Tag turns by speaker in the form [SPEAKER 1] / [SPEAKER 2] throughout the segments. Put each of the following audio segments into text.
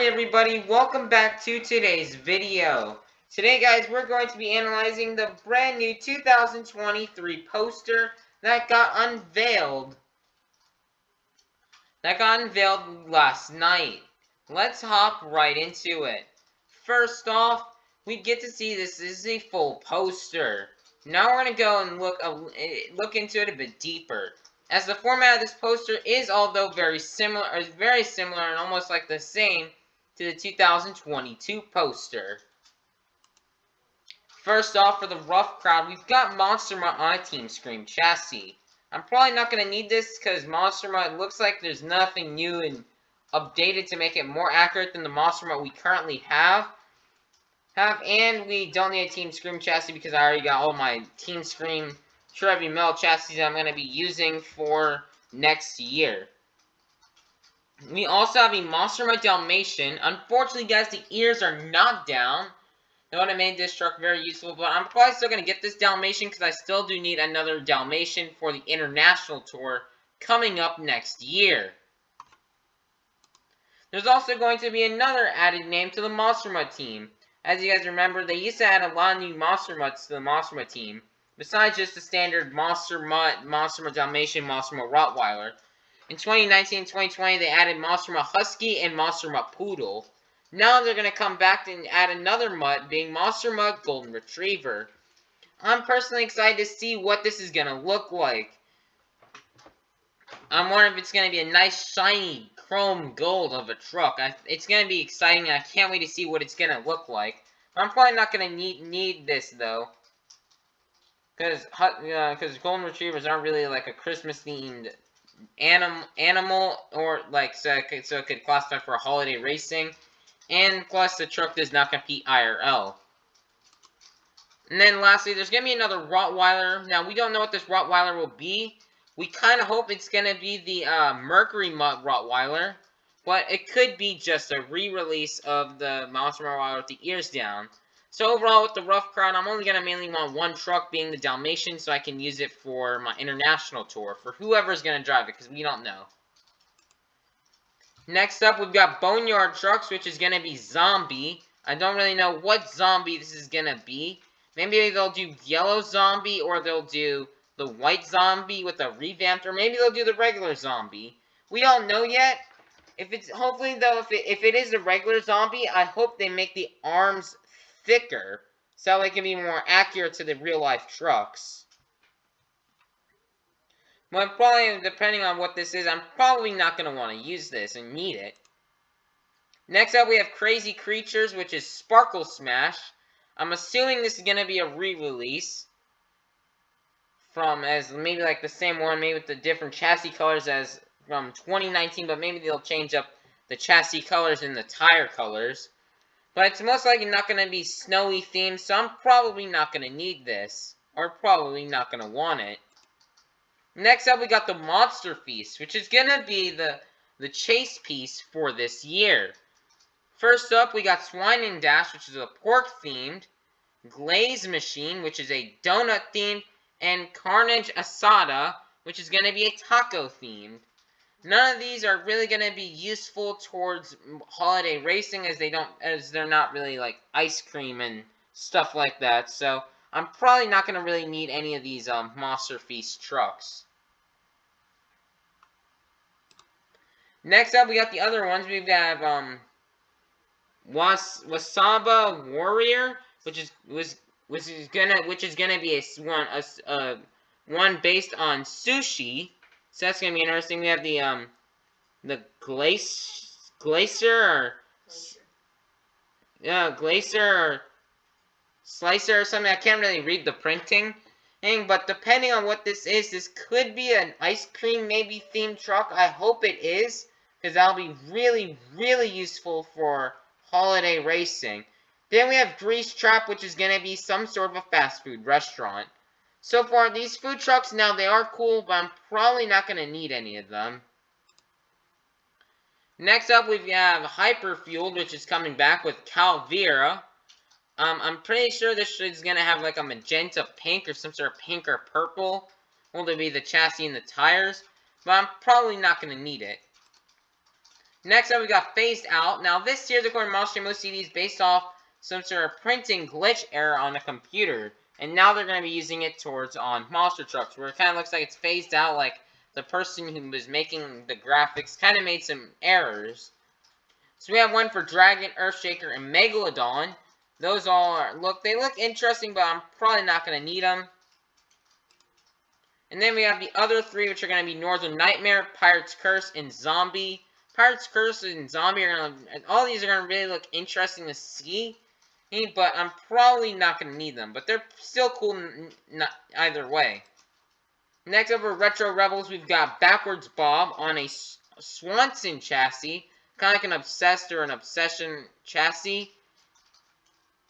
[SPEAKER 1] everybody, welcome back to today's video. Today guys, we're going to be analyzing the brand new 2023 poster that got unveiled last night. Let's hop right into it. First off, we get to see this is a full poster. Now we're going to go and look into it a bit deeper. As the format of this poster is, although very similar and almost like the same to the 2022 poster. First off, for the rough crowd, we've got Monster Mutt on a Team Scream chassis. I'm probably not going to need this because Monster Mutt looks like there's nothing new and updated to make it more accurate than the Monster Mutt we currently have. And we don't need a Team Scream chassis because I already got all my Team Scream True Heavy Metal chassis I'm going to be using for next year. We also have a Monster Mutt Dalmatian. Unfortunately, guys, the ears are not down. That would have made this truck very useful, but I'm probably still going to get this Dalmatian because I still do need another Dalmatian for the international tour coming up next year. There's also going to be another added name to the Monster Mutt team. As you guys remember, they used to add a lot of new Monster Mutts to the Monster Mutt team, besides just the standard Monster Mutt Dalmatian, Monster Mutt Rottweiler. In 2019 and 2020, they added Monster Mutt Husky and Monster Mutt Poodle. Now they're going to come back and add another mutt, being Monster Mutt Golden Retriever. I'm personally excited to see what this is going to look like. I'm wondering if it's going to be a nice, shiny, chrome gold of a truck. It's going to be exciting, and I can't wait to see what it's going to look like. I'm probably not going to need this, though. Because Golden Retrievers aren't really like a Christmas-themed animal, or like so it could classify for holiday racing. And plus, the truck does not compete IRL. And then lastly, there's going to be another Rottweiler. Now, we don't know what this Rottweiler will be. We kind of hope it's going to be the Mercury Mutt Rottweiler. But it could be just a re-release of the Monster Rottweiler with the ears down. So overall, with the rough crowd, I'm only going to mainly want one truck, being the Dalmatian, so I can use it for my international tour, for whoever's going to drive it, because we don't know. Next up, we've got Boneyard Trucks, which is going to be Zombie. I don't really know what zombie this is going to be. Maybe they'll do Yellow Zombie, or they'll do the White Zombie with a revamped, or maybe they'll do the regular Zombie. We don't know yet. Hopefully, though, if it is a regular Zombie, I hope they make the arms thicker, so they can be more accurate to the real-life trucks. But probably, depending on what this is, I'm probably not going to want to use this and need it. Next up, we have Crazy Creatures, which is Sparkle Smash. I'm assuming this is going to be a re-release as maybe like the same one, maybe with the different chassis colors as from 2019, but maybe they'll change up the chassis colors and the tire colors. But it's most likely not going to be snowy themed, so I'm probably not going to need this, or probably not going to want it. Next up, we got the Monster Feast, which is going to be the chase piece for this year. First up, we got Swine and Dash, which is a pork-themed, Glaze Machine, which is a donut-themed, and Carnage Asada, which is going to be a taco-themed. None of these are really going to be useful towards holiday racing, as they're not really like ice cream and stuff like that. So I'm probably not going to really need any of these Monster Feast trucks. Next up, we got the other ones. We have Wasaba Warrior, which is gonna be one based on sushi. So that's gonna be interesting. We have the Glacier or Slicer or something. I can't really read the printing thing, but depending on what this is, this could be an ice cream maybe themed truck. I hope it is, because that'll be really, really useful for holiday racing. Then we have Grease Trap, which is going to be some sort of a fast food restaurant. So far, these food trucks, now they are cool, but I'm probably not going to need any of them. Next up, we have Hyperfueled, which is coming back with Calvera. I'm pretty sure this is going to have like a magenta pink or some sort of pink or purple. Will there be the chassis and the tires? But I'm probably not going to need it. Next up, we got Phased Out. Now, this series, according to Monster Jam OCD, is based off some sort of printing glitch error on a computer. And now they're going to be using it towards on monster trucks, where it kind of looks like it's phased out, like the person who was making the graphics kind of made some errors. So we have one for Dragon, Earthshaker, and Megalodon. Those all are, they look interesting, but I'm probably not going to need them. And then we have the other three, which are going to be Northern Nightmare, Pirate's Curse, and Zombie. Pirate's Curse and Zombie are going to, all these are going to really look interesting to see. But I'm probably not going to need them. But they're still cool either way. Next up for Retro Rebels, we've got Backwards Bob on a Swanson chassis. Kind of like an Obsessed or an Obsession chassis.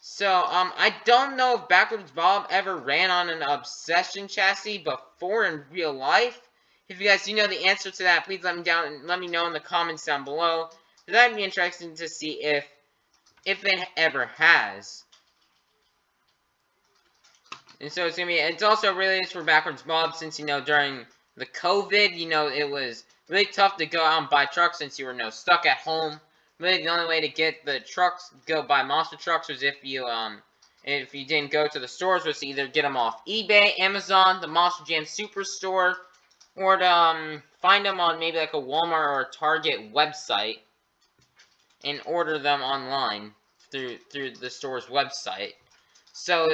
[SPEAKER 1] So, I don't know if Backwards Bob ever ran on an Obsession chassis before in real life. If you guys do know the answer to that, please let me know in the comments down below. That'd be interesting to see if it ever has. And so it's also really for Backwards Bob, since, during the COVID, it was really tough to go out and buy trucks since you were stuck at home. Really, the only way to get the trucks, go buy monster trucks, was if you didn't go to the stores, was to either get them off eBay, Amazon, the Monster Jam Superstore, or to find them on maybe like a Walmart or a Target website and order them online through the store's website. So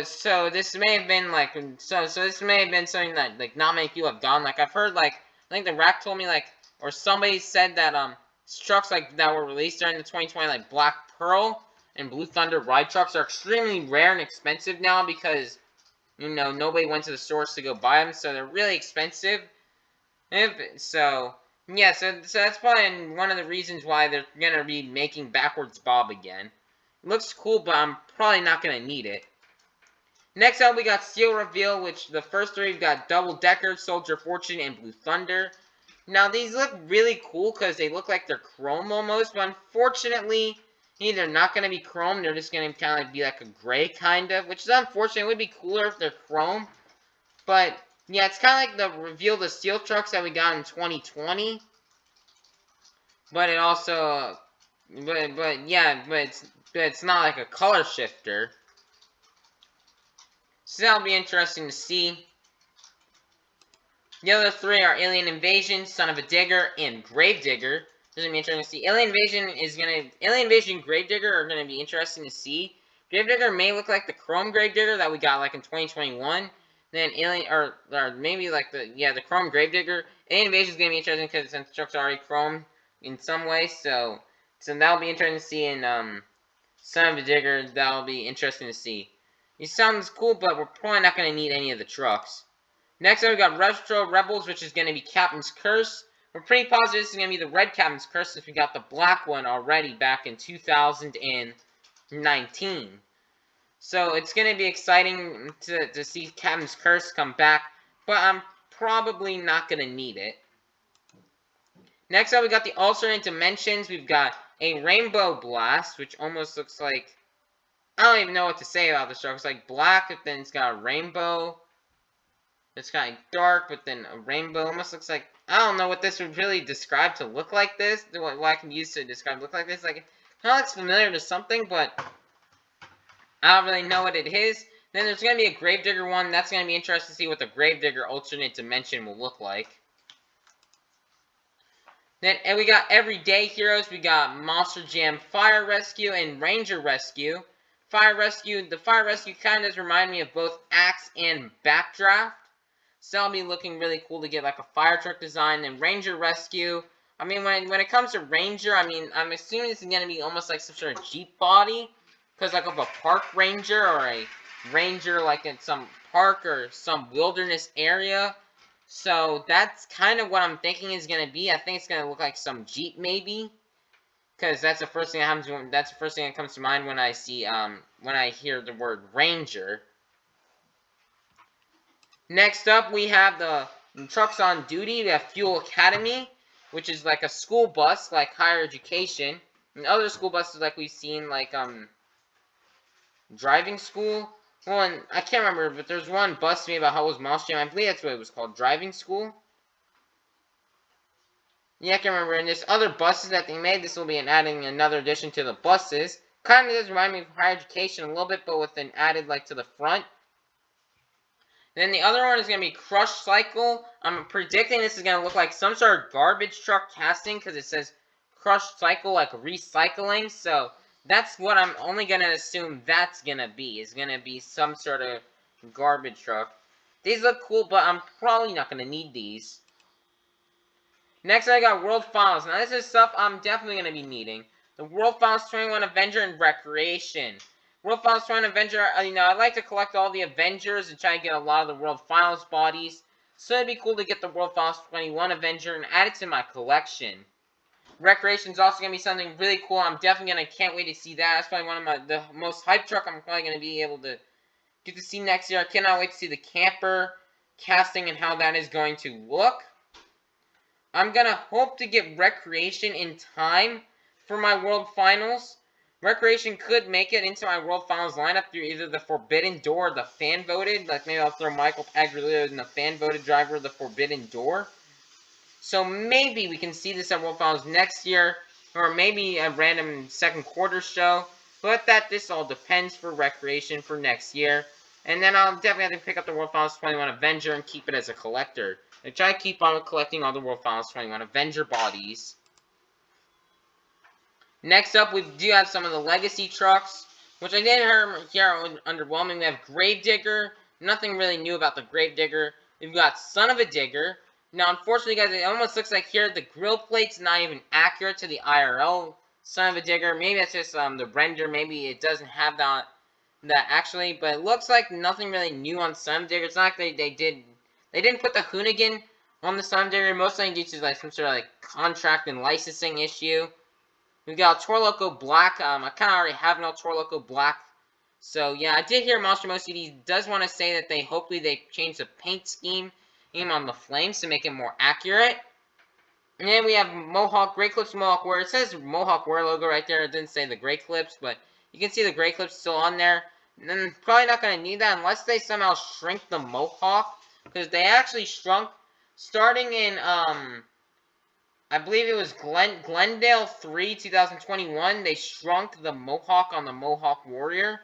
[SPEAKER 1] this may have been like this may have been something that like not many people have done. Like I've heard, like I think the Rack told me, like, or somebody said that trucks like that were released during the 2020, like Black Pearl and Blue Thunder ride trucks, are extremely rare and expensive now because nobody went to the stores to go buy them, so they're really expensive. So that's probably one of the reasons why they're gonna be making Backwards Bob again. It looks cool, but I'm probably not gonna need it. Next up, we got Steel Reveal, which the first three, we've got Double Decker, Soldier Fortune, and Blue Thunder. Now, these look really cool because they look like they're chrome almost, but unfortunately, they're not going to be chrome. They're just going to kind of be like a gray, kind of, which is unfortunate. It would be cooler if they're chrome. But, yeah, it's kind of like the reveal the steel trucks that we got in 2020. But it also, but it's not like a color shifter. So that'll be interesting to see. The other three are Alien Invasion, Son of a Digger, and Gravedigger. This is gonna be interesting to see. Alien Invasion, Gravedigger are gonna be interesting to see. Gravedigger may look like the Chrome Gravedigger that we got like in 2021. Then maybe like the Chrome Gravedigger. Alien Invasion is gonna be interesting because since the truck's already chrome in some way, so that'll be interesting to see. In Son of a Digger, that'll be interesting to see. It sounds cool, but we're probably not going to need any of the trucks. Next up, we got Retro Rebels, which is going to be Captain's Curse. We're pretty positive this is going to be the red Captain's Curse, since we got the black one already back in 2019. So it's going to be exciting to see Captain's Curse come back, but I'm probably not going to need it. Next up, we got the alternate dimensions. We've got a Rainbow Blast, which almost looks like, I don't even know what to say about this truck. It's like black, but then it's got a rainbow. It's kind of dark, but then a rainbow. Almost looks like, I don't know what this would really describe to look like this. What I can use to describe look like this. Like, it kind of looks familiar to something, but I don't really know what it is. Then there's going to be a Gravedigger one. That's going to be interesting to see what the Gravedigger alternate dimension will look like. And we got Everyday Heroes. We got Monster Jam Fire Rescue and Ranger Rescue. The Fire Rescue kind of does remind me of both Axe and Backdraft. So that'll be looking really cool to get like a fire truck design. And Ranger Rescue, I mean, when it comes to Ranger, I mean, I'm assuming this is going to be almost like some sort of Jeep body. Because like of a park ranger or a ranger like in some park or some wilderness area. So that's kind of what I'm thinking is going to be. I think it's going to look like some Jeep maybe. Because that's the first thing that comes to mind when I see when I hear the word Ranger. Next up, we have the trucks on duty. We have Fuel Academy, which is like a school bus, like higher education, and other school buses like we've seen, like driving school. Well, and I can't remember, but there's one bus to me about how it was Monster Jam. I believe that's what it was called, driving school. Yeah, I can remember in this other buses that they made, this will be adding another addition to the buses. Kind of does remind me of Higher Education a little bit, but with an added like to the front. Then the other one is going to be Crush Cycle. I'm predicting this is going to look like some sort of garbage truck casting because it says Crush Cycle like recycling. So that's what I'm only going to assume that's going to be. Is going to be some sort of garbage truck. These look cool, but I'm probably not going to need these. Next, I got World Finals. Now, this is stuff I'm definitely going to be needing. The World Finals 21 Avenger and Recreation. World Finals 21 Avenger, I like to collect all the Avengers and try to get a lot of the World Finals bodies. So it'd be cool to get the World Finals 21 Avenger and add it to my collection. Recreation is also going to be something really cool. I'm definitely can't wait to see that. That's probably one of the most hype truck I'm probably going to be able to get to see next year. I cannot wait to see the camper casting and how that is going to look. I'm going to hope to get Recreation in time for my World Finals. Recreation could make it into my World Finals lineup through either the Forbidden Door or the fan voted. Like maybe I'll throw Michael Pagliuca in the fan voted driver of the Forbidden Door. So maybe we can see this at World Finals next year, or maybe a random second quarter show. But this all depends for Recreation for next year. And then I'll definitely have to pick up the World Finals 21 Avenger and keep it as a collector. I try to keep on collecting all the World Finals 21 Avenger bodies. Next up, we do have some of the Legacy trucks, which I did hear underwhelming. We have Gravedigger. Nothing really new about the Gravedigger. We've got Son of a Digger. Now, unfortunately, guys, it almost looks like here the grill plate's not even accurate to the IRL Son of a Digger. Maybe that's just the render. Maybe it doesn't have that actually, but it looks like nothing really new on Son of a Digger. It's not like they didn't put the Hoonigan on the Son of a Digger, mostly due to like some sort of like contract and licensing issue. We've got Toro Loco Black. I kind of already have an Toro Loco Black. So, yeah, I did hear Monster Mo CD does want to say that hopefully they changed the paint scheme on the flames to make it more accurate. And then we have Mohawk, Great Clips Mohawk Wear. It says Mohawk Wear logo right there. It didn't say the Great Clips, but you can see the Great Clips still on there. And then probably not going to need that unless they somehow shrink the Mohawk. Because they actually shrunk starting in, I believe it was Glendale 3, 2021. They shrunk the Mohawk on the Mohawk Warrior.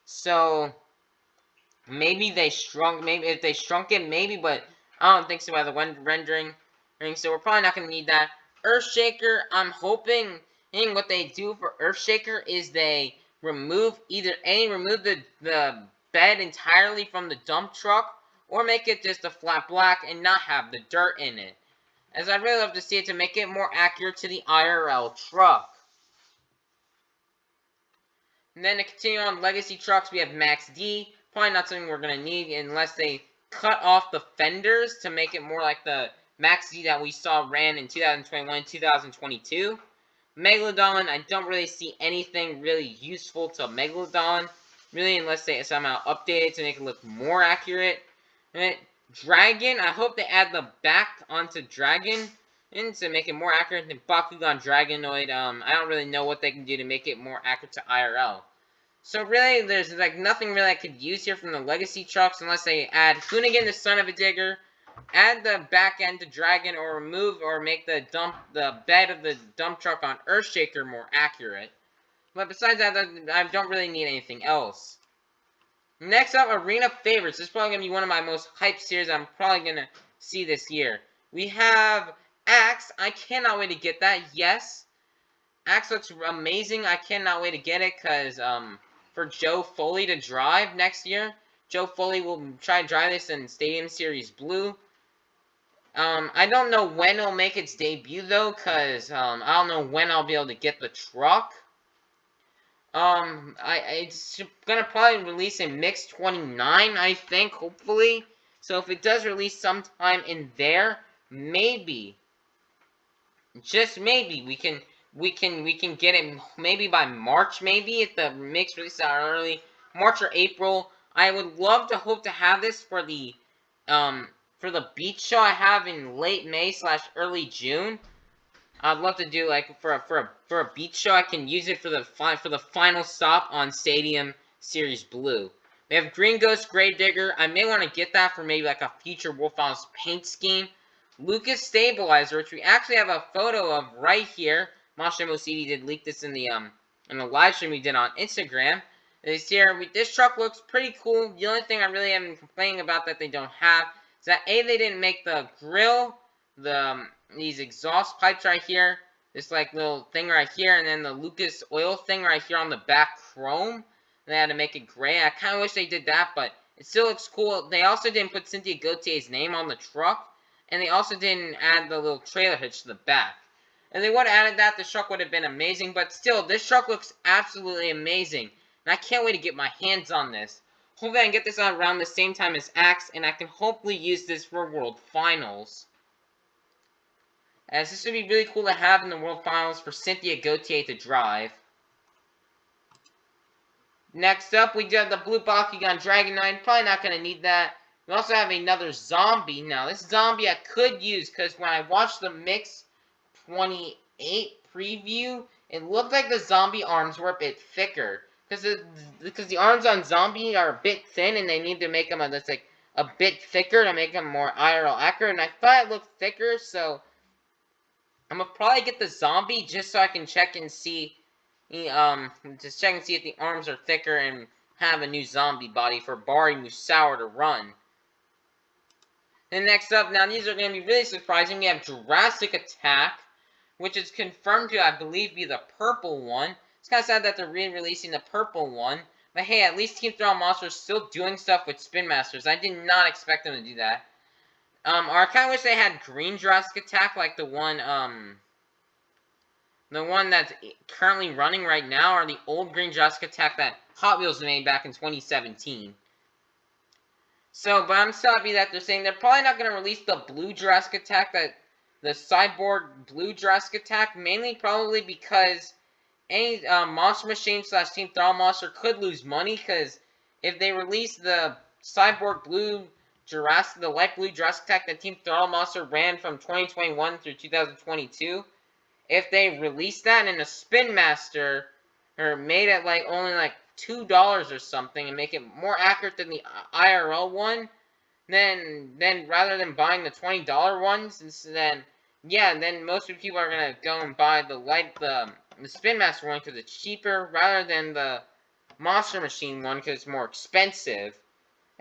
[SPEAKER 1] So, maybe they shrunk, maybe if they shrunk it, maybe, but I don't think so by the rendering. So, we're probably not going to need that. Earthshaker, I'm hoping what they do for Earthshaker is they remove remove the bed entirely from the dump truck, or make it just a flat black and not have the dirt in it. As I'd really love to see it to make it more accurate to the IRL truck. And then to continue on Legacy trucks, we have Max D. Probably not something we're going to need unless they cut off the fenders to make it more like the Max D that we saw ran in 2021, 2022. Megalodon, I don't really see anything really useful to Megalodon. Really, unless they somehow update it to make it look more accurate. And Dragon, I hope they add the back onto Dragon and to make it more accurate than Bakugan Dragonoid. I don't really know what they can do to make it more accurate to IRL. So really, there's like nothing really I could use here from the Legacy trucks unless they add Hoonigan the Son of a Digger, add the back end to Dragon, or remove or make the bed of the dump truck on Earthshaker more accurate. But besides that, I don't really need anything else. Next up, Arena Favorites. This is probably going to be one of my most hyped series I'm probably going to see this year. We have Axe. I cannot wait to get that. Yes. Axe looks amazing. I cannot wait to get it because for Joe Foley to drive next year. Joe Foley will try to drive this in Stadium Series Blue. I don't know when it'll make its debut though, because I don't know when I'll be able to get the truck. It's gonna probably release in Mix 29, I think, hopefully. So if it does release sometime in there, maybe, just maybe, we can get it maybe by March, maybe, if the Mix releases out early, March or April. I would love to hope to have this for the beach show I have in late May / early June. I'd love to do like for a beach show. I can use it for the final stop on Stadium Series Blue. We have Green Ghost Gravedigger. I may want to get that for maybe like a future Wolf Finals paint scheme. Lucas Stabilizer, which we actually have a photo of right here. Monster MOCD did leak this in the live stream we did on Instagram. This truck looks pretty cool. The only thing I really am complaining about that they don't have is that A, they didn't make the grill, these exhaust pipes right here, this like little thing right here, and then the Lucas oil thing right here on the back chrome. They had to make it gray. I kind of wish they did that, but it still looks cool. They also didn't put Cynthia Gautier's name on the truck, and they also didn't add the little trailer hitch to the back. And they would have added that, the truck would have been amazing, but still, this truck looks absolutely amazing. And I can't wait to get my hands on this. Hopefully I can get this on around the same time as Axe, and I can hopefully use this for World Finals. As this would be really cool to have in the World Finals for Cynthia Gautier to drive. Next up, we do have the Blue Bakugan Dragonite. Probably not going to need that. We also have another zombie. Now, this zombie I could use, because when I watched the Mix 28 preview, it looked like the zombie arms were a bit thicker. Because the arms on zombie are a bit thin, and they need to make them a bit thicker to make them more IRL accurate. And I thought it looked thicker, so I'm going to probably get the zombie just so I can check and see, just check and see if the arms are thicker and have a new zombie body for Bari Musauer to run. And next up, now these are going to be really surprising. We have Jurassic Attack, which is confirmed to, I believe, be the purple one. It's kind of sad that they're re-releasing the purple one. But hey, at least Team Throttle Monster is still doing stuff with Spin Masters. I did not expect them to do that. Or I kind of wish they had green Jurassic Attack, like the one that's currently running right now, or the old green Jurassic Attack that Hot Wheels made back in 2017. So, but I'm so happy that they're saying they're probably not going to release the blue Jurassic Attack, the Cyborg blue Jurassic Attack, mainly probably because any Monster Machine / Team Throttle Monster could lose money, because if they release the Cyborg blue Jurassic, the light blue Jurassic Attack that Team Throttle Monster ran from 2021 through 2022, if they release that in a Spin Master, or made it like only like $2 or something, and make it more accurate than the IRL one, then rather than buying the $20 ones, then most people are gonna go and buy the Spin Master one because it's cheaper, rather than the Monster Machine one because it's more expensive.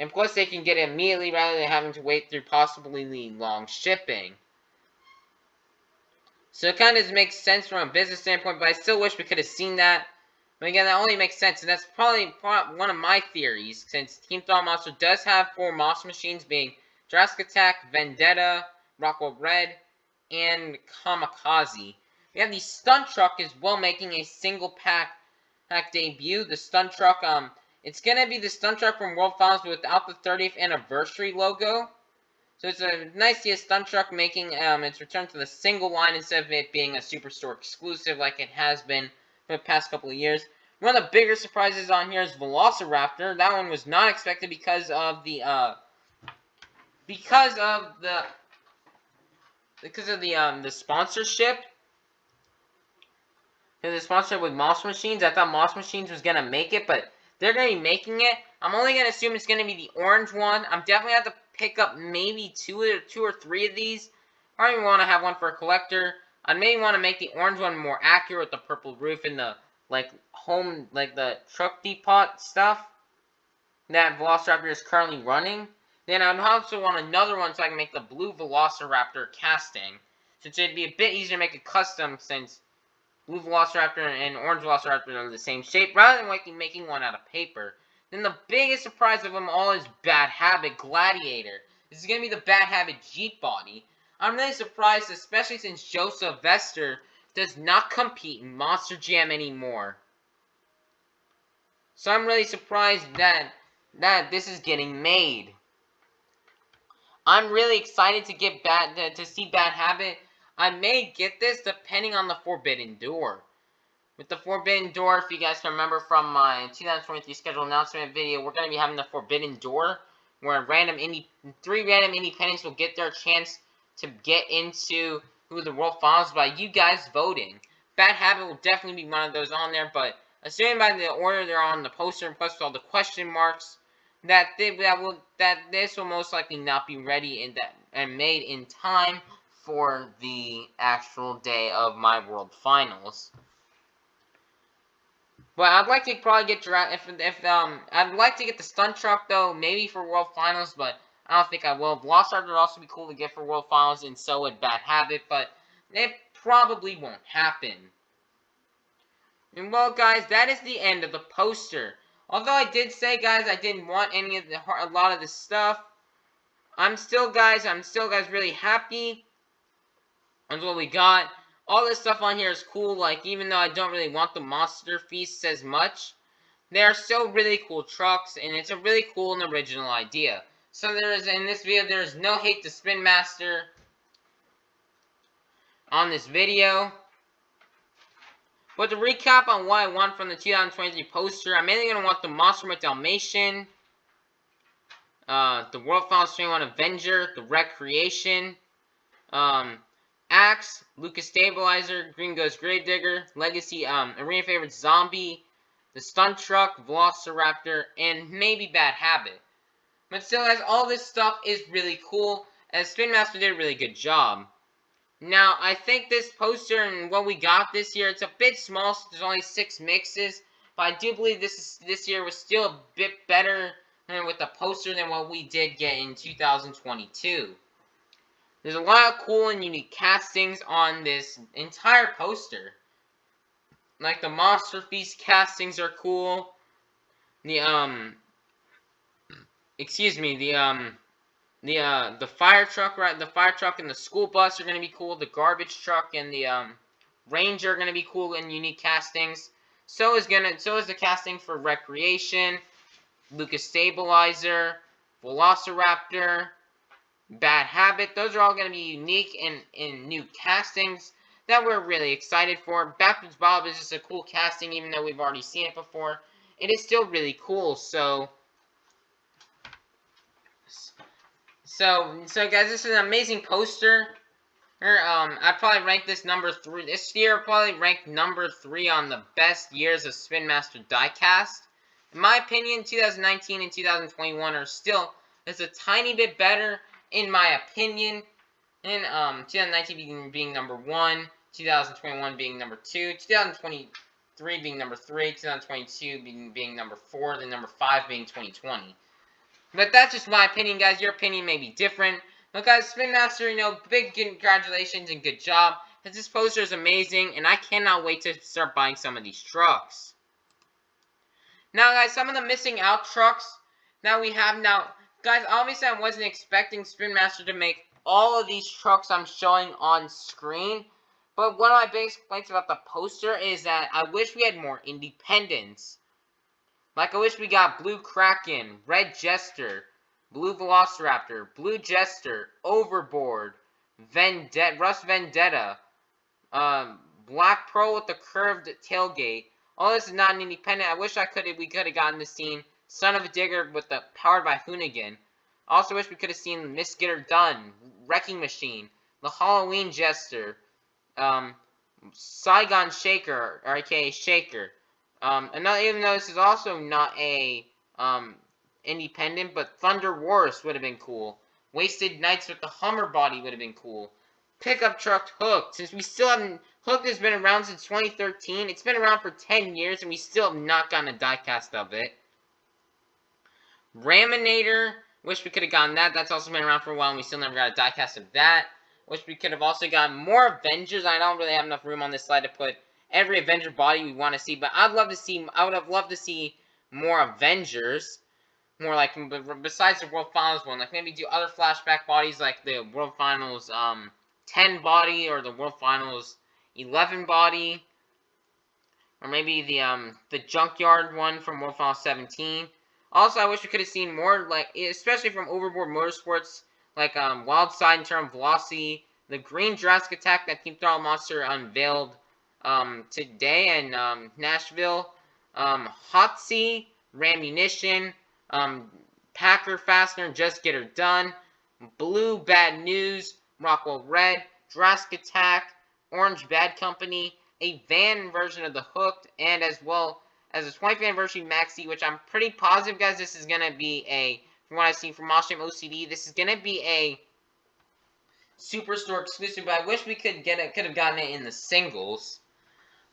[SPEAKER 1] And plus, they can get it immediately rather than having to wait through possibly long shipping. So it kind of makes sense from a business standpoint, but I still wish we could have seen that. But again, that only makes sense, and that's probably one of my theories, since Team Throttle Monster does have 4 Monster Machines, being Jurassic Attack, Vendetta, Rockwell Red, and Kamikaze. We have the Stunt Truck as well, making a single pack debut. The Stunt Truck, it's going to be the Stunt Truck from World Finals without the 30th anniversary logo. So it's nice to see a Stunt Truck making its return to the single line instead of it being a Superstore exclusive like it has been for the past couple of years. One of the bigger surprises on here is Velociraptor. That one was not expected because of the sponsorship. Because the sponsorship with Monster Machines, I thought Monster Machines was gonna make it, but they're gonna be making it. I'm only gonna assume it's gonna be the orange one. I'm definitely gonna have to pick up maybe two or three of these. Probably want to have one for a collector. I may want to make the orange one more accurate with the purple roof and the the truck depot stuff that Velociraptor is currently running. Then I'd also want another one so I can make the blue Velociraptor casting, since it'd be a bit easier to make a custom since blue Velociraptor and orange Velociraptor are the same shape, rather than making one out of paper. Then the biggest surprise of them all is Bad Habit Gladiator. This is going to be the Bad Habit Jeep body. I'm really surprised, especially since Joe Sylvester does not compete in Monster Jam anymore. So I'm really surprised that this is getting made. I'm really excited to see Bad Habit. I may get this depending on the Forbidden Door. With the Forbidden Door, if you guys can remember from my 2023 schedule announcement video, we're going to be having the Forbidden Door, where 3 random independents will get their chance to get into the World Finals by you guys voting. Bad Habit will definitely be one of those on there, but assuming by the order they're on the poster and plus all the question marks, that this will most likely not be ready and made in time for the actual day of my World Finals. But I'd like to probably get I'd like to get the stunt truck though, maybe for World Finals, but I don't think I will. Velociraptor would also be cool to get for World Finals, and so would Bad Habit, but it probably won't happen. And well, guys, that is the end of the poster. Although I did say, guys, I didn't want a lot of this stuff. I'm still, guys, really happy with what we got. All this stuff on here is cool. Like, even though I don't really want the Monster Feast as much, they are still really cool trucks, and it's a really cool and original idea. So in this video, there is no hate to Spin Master on this video. But to recap on what I want from the 2023 poster, I'm mainly going to want the Monster Dalmatian, the World Finals 21 Avenger, the Recreation, Axe, Lucas Stabilizer, Green Ghost Gravedigger, Legacy, Arena Favorite Zombie, the Stunt Truck, Velociraptor, and maybe Bad Habit. But still, guys, all this stuff is really cool, as Spin Master did a really good job. Now, I think this poster and what we got this year, it's a bit small, so there's only 6 mixes, but I do believe this year was still a bit better with the poster than what we did get in 2022. There's a lot of cool and unique castings on this entire poster. Like the Monster Feast castings are cool. The the fire truck, right? The fire truck and the school bus are gonna be cool. The garbage truck and the Ranger are gonna be cool and unique castings. So is the casting for Recreation, Lucas Stabilizer, Velociraptor, Bad Habit. Those are all gonna be unique and new castings that we're really excited for. Backwards Bob is just a cool casting, even though we've already seen it before. It is still really cool. So guys, this is an amazing poster. I'd probably rank this number 3. This year, probably ranked number 3 on the best years of Spin Master diecast. In my opinion, 2019 and 2021 are still a tiny bit better, in my opinion. And 2019 being number 1, 2021 being number 2, 2023 being number 3, 2022 being number 4, then number 5 being 2020. But that's just my opinion, guys. Your opinion may be different. But guys, Spin Master, big congratulations and good job. Because this poster is amazing, and I cannot wait to start buying some of these trucks. Now, guys, some of the missing out trucks that we have now. Guys, obviously I wasn't expecting Spin Master to make all of these trucks I'm showing on screen. But one of my biggest complaints about the poster is that I wish we had more independence. Like, I wish we got Blue Kraken, Red Jester, Blue Velociraptor, Blue Jester, Overboard, Rust Vendetta, Black Pearl with the curved tailgate. All this is not an independent. I wish we could have gotten the scene Son of a Digger with the powered by Hoonigan. Also wish we could have seen Miss Get Her Done, Wrecking Machine, the Halloween Jester, Saigon Shaker, or aka Shaker. Even though this is also not a independent, but Thunder Wars would have been cool. Wasted Nights with the Hummer Body would have been cool. Pickup Truck Hook, since we still haven't. Hook has been around since 2013. It's been around for 10 years, and we still have not gotten a diecast of it. Raminator, wish we could have gotten that. That's also been around for a while, and we still never got a diecast of that. Wish we could have also gotten more Avengers. I don't really have enough room on this slide to put every Avenger body we want to see, but I would have loved to see more Avengers. More like, besides the World Finals one, like maybe do other flashback bodies like the World Finals 10 body or the World Finals 11 body. Or maybe the Junkyard one from World Finals 17. Also, I wish we could have seen more, like, especially from Overboard Motorsports, like Wild Side in terms of velocity, the Green Jurassic Attack that Team Throttle Monster unveiled today in Nashville, Hotsy, Rammunition, Packer Fastener, Just Get Her Done, Blue Bad News, Rockwell Red, Jurassic Attack, Orange Bad Company, a van version of the Hooked, and as well as a 25th anniversary maxi, which I'm pretty positive, guys, this is gonna be from what I've seen from Monster Jam OCD, this is gonna be Superstore exclusive, but I wish we could have gotten it in the singles.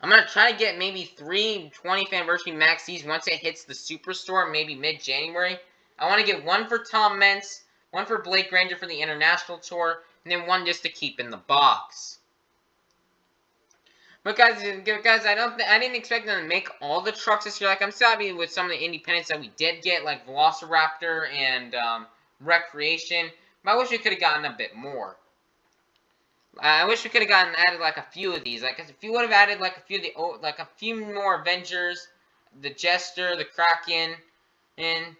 [SPEAKER 1] I'm gonna try to get maybe 3 20th anniversary maxis once it hits the Superstore, maybe mid-January. I want to get one for Tom Meents, one for Blake Granger for the International Tour, and then one just to keep in the box. But guys, I didn't expect them to make all the trucks this year. Like, I'm still happy with some of the independents that we did get, like Velociraptor and Recreation. But I wish we could have gotten a bit more. I wish we could have added like a few of these. Like, if you would have added like a few more Avengers, the Jester, the Kraken, and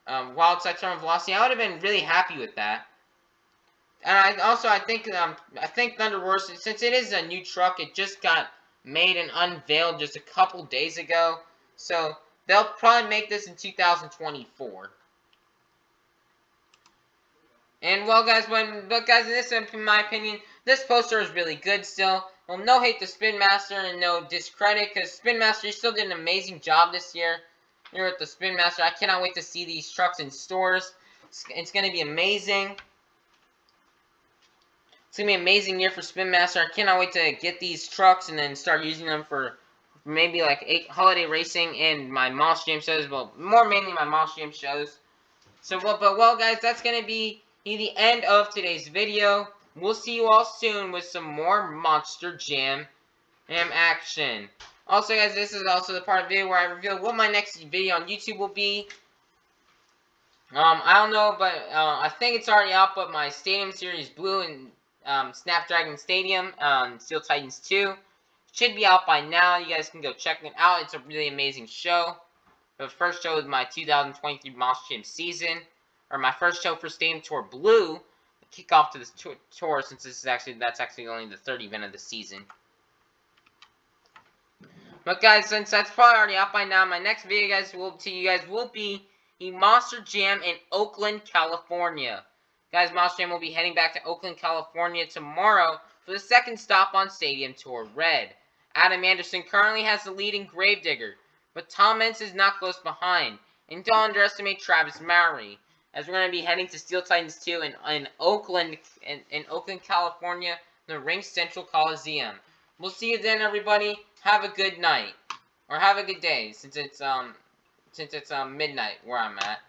[SPEAKER 1] Wildside Terminal Velocity, I would have been really happy with that. And I think Thunder Roar, since it is a new truck, it just got made and unveiled just a couple days ago, so they'll probably make this in 2024. And well, guys, in my opinion, this poster is really good still. Well, no hate to Spin Master and no discredit, because Spin Master, you still did an amazing job this year. Here with the Spin Master, I cannot wait to see these trucks in stores. It's going to be amazing. It's going to be an amazing year for Spin Master. I cannot wait to get these trucks and then start using them for maybe like holiday racing and my Moss Jam shows. Well, more mainly my Moss Jam shows. So, well, guys, that's going to be the end of today's video. We'll see you all soon with some more Monster Jam action. Also, guys, this is also the part of the video where I reveal what my next video on YouTube will be. I don't know, but I think it's already out, but my Stadium Series Blue and Snapdragon Stadium Steel Titans 2 should be out by now. You guys can go check it out. It's a really amazing show. The first show of my 2023 Monster Jam season, or my first show for Stadium Tour Blue, the kickoff to this tour, since that's actually only the third event of the season. But guys, since that's probably already out by now, my next video, will be the Monster Jam in Oakland, California. Guys, Monster Jam will be heading back to Oakland, California tomorrow for the second stop on Stadium Tour Red. Adam Anderson currently has the lead in Gravedigger, but Tom Meents is not close behind. And don't underestimate Travis Mowry, as we're going to be heading to Steel Titans 2 in Oakland, California, the RingCentral Coliseum. We'll see you then, everybody. Have a good night, or have a good day, since it's midnight where I'm at.